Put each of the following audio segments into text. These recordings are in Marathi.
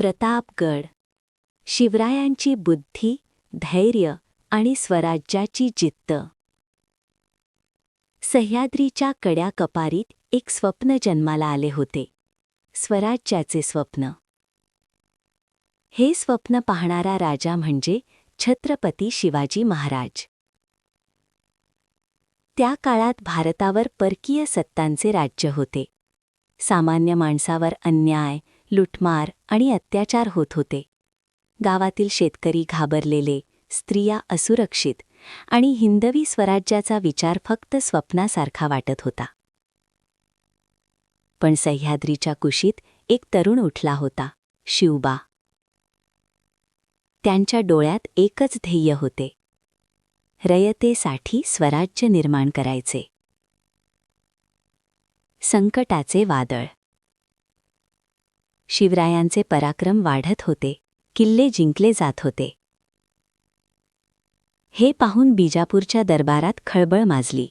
प्रतापगड. शिवरायांची बुद्धी, धैर्य आणि स्वराज्याची जिद्द. सह्याद्रीच्या कड्या कपारीत एक स्वप्न जन्माला आले होते, स्वराज्याचे स्वप्न. हे स्वप्न पाहणारा राजा म्हणजे छत्रपती शिवाजी महाराज. त्या काळात भारतावर परकीय सत्तांचे राज्य होते. सामान्य माणसावर अन्याय, लुटमार आणि अत्याचार होत होते. गावातील शेतकरी घाबरलेले, स्त्रिया असुरक्षित आणि हिंदवी स्वराज्याचा विचार फक्त स्वप्नासारखा वाटत होता. पण सह्याद्रीच्या कुशीत एक तरुण उठला होता, शिवबा. त्यांच्या डोळ्यात एकच ध्येय होते, रयतेसाठी स्वराज्य निर्माण करायचे. संकटाचे वादळ. शिवरायांचे पराक्रम वाढत होते, किल्ले जिंकले जात होते. हे पाहून बिजापूरच्या दरबारात खळबळ माजली.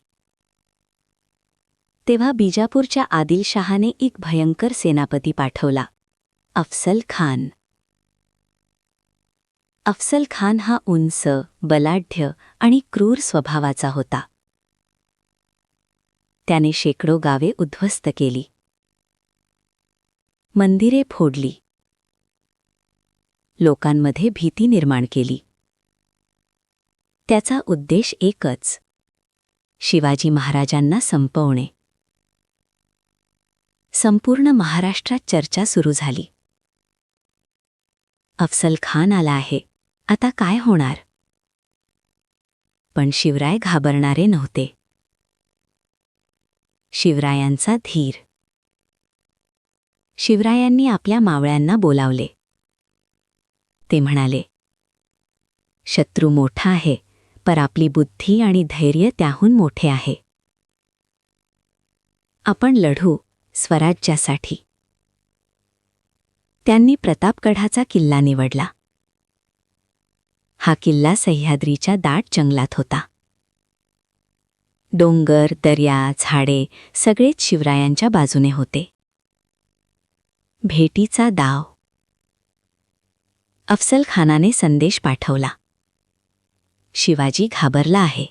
तेव्हा बिजापूरच्या आदिलशहाने एक भयंकर सेनापती पाठवला, अफसल खान. अफसल खान हा उंच, बलाढ्य आणि क्रूर स्वभावाचा होता. त्याने शेकडो गावे उद्ध्वस्त केली, मंदिरे फोडली, लोकांमध्ये भीती निर्माण केली. त्याचा उद्देश एकच, शिवाजी महाराजांना संपवणे. संपूर्ण महाराष्ट्रात चर्चा सुरू झाली. अफसल खान आला आहे, आता काय होणार? पण शिवराय घाबरणारे नव्हते. शिवरायांचा धीर. शिवरायांनी आपल्या मावळ्यांना बोलावले. ते म्हणाले, शत्रू मोठा आहे, पर आपली बुद्धी आणि धैर्य त्याहून मोठे आहे. आपण लढू स्वराज्यासाठी. त्यांनी प्रतापगडाचा किल्ला निवडला. हा किल्ला सह्याद्रीच्या दाट जंगलात होता. डोंगर, दर्या, झाडे सगळेच शिवरायांच्या बाजूने होते. भेटीचा डाव. अफसल खानाने संदेश पाठवला, शिवाजी घाबरला आहे.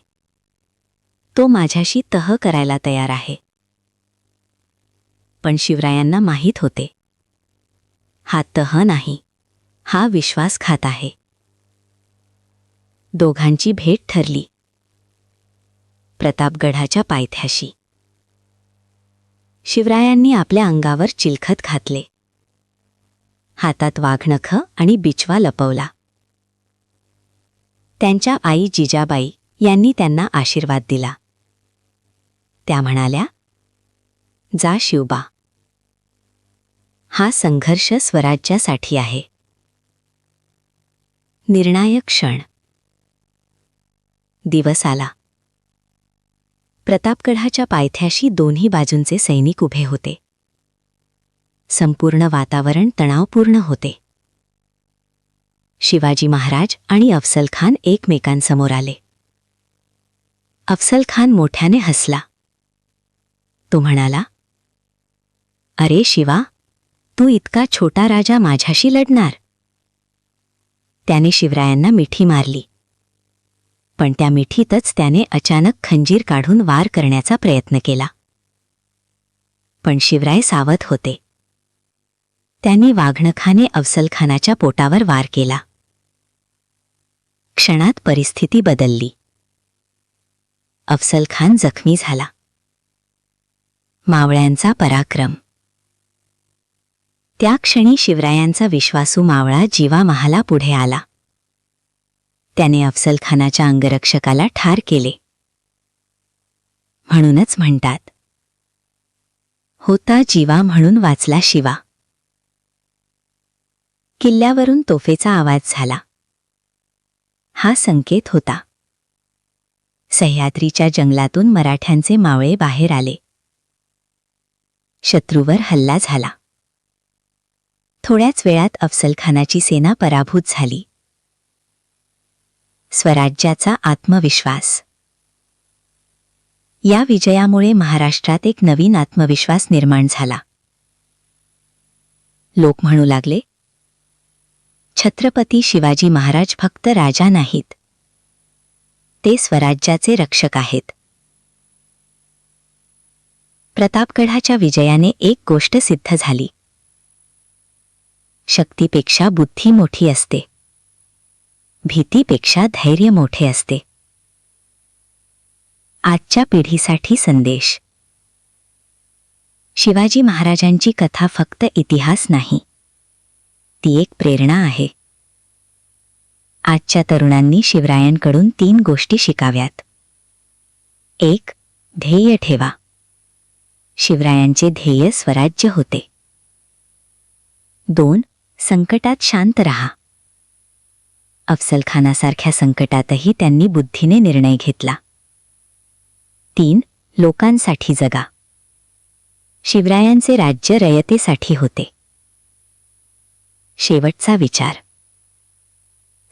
तो माझ्याशी तह करायला तयार आहे. पण शिवरायांना माहीत होते, हा तह नाही, हा विश्वासघात आहे. दोघांची भेट ठरली, प्रतापगडाच्या पायथ्याशी. शिवरायांनी आपल्या अंगावर चिलखत घातले, हातात वाघनखं आणि बिचवा लपवला. त्यांच्या आई जिजाबाई यांनी त्यांना आशीर्वाद दिला. त्या म्हणाल्या, जा शिवबा, हा संघर्ष स्वराज्यासाठी आहे. निर्णायक क्षण. दिवस आला. प्रतापगडाच्या पायथ्याशी दोन्ही बाजूंचे सैनिक उभे होते. संपूर्ण वातावरण तणावपूर्ण होते. शिवाजी महाराज आणि अफसल खान एकमेकांसमोर आले. अफसल खान मोठ्याने हसला. तो म्हणाला, अरे शिवा, तू इतका छोटा राजा माझ्याशी लढणार? त्याने शिवरायांना मिठी मारली. पण त्या मिठीतच त्याने अचानक खंजीर काढून वार करण्याचा प्रयत्न केला. पण शिवराय सावध होते. त्यांनी वाघनखाने अफसल खानाच्या पोटावर वार केला. क्षणात परिस्थिती बदलली. अफसल खान जखमी झाला. मावळ्यांचा पराक्रम. त्या क्षणी शिवरायांचा विश्वासू मावळा जीवामहाला पुढे आला. त्याने अफसल खानाच्या अंगरक्षकाला ठार केले. म्हणूनच म्हणतात, होता जीवा म्हणून वाचला शिवा. किल्ल्यावरून तोफेचा आवाज झाला. हा संकेत होता. सह्याद्रीच्या जंगलातून मराठ्यांचे मावळे बाहेर आले. शत्रूवर हल्ला झाला. थोड्याच वेळात अफसल खानाची सेना पराभूत झाली. स्वराज्याचा आत्मविश्वास. या विजयामुळे महाराष्ट्रात एक नवीन आत्मविश्वास निर्माण झाला. लोक म्हणू लागले, छत्रपती शिवाजी महाराज फक्त राजा नाहीत, ते स्वराज्याचे रक्षक आहेत. प्रतापगडाच्या विजयाने एक गोष्ट सिद्ध झाली. शक्तीपेक्षा बुद्धी मोठी असते, भीतीपेक्षा धैर्य मोठे असते. आजच्या पिढीसाठी संदेश. शिवाजी महाराजांची कथा फक्त इतिहास नाही, ती एक प्रेरणा आहे. आजच्या तरुणांनी शिवरायांकडून 3 गोष्टी शिकाव्यात. 1. ध्येय ठेवा. शिवरायांचे ध्येय स्वराज्य होते. 2. संकटात शांत रहा. अफजलखानासारख्या संकटातही त्यांनी बुद्धीने निर्णय घेतला. 3. लोकांसाठी जगा. शिवरायांचे राज्य रयतेसाठी होते. शेवटचा विचार.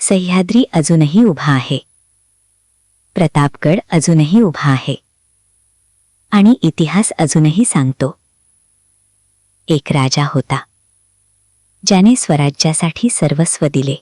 सह्याद्री अजूनही उभा आहे, प्रतापगड अजूनही उभा आहे, आणि इतिहास अजूनही सांगतो, एक राजा होता ज्याने स्वराज्यासाठी सर्वस्व दिले.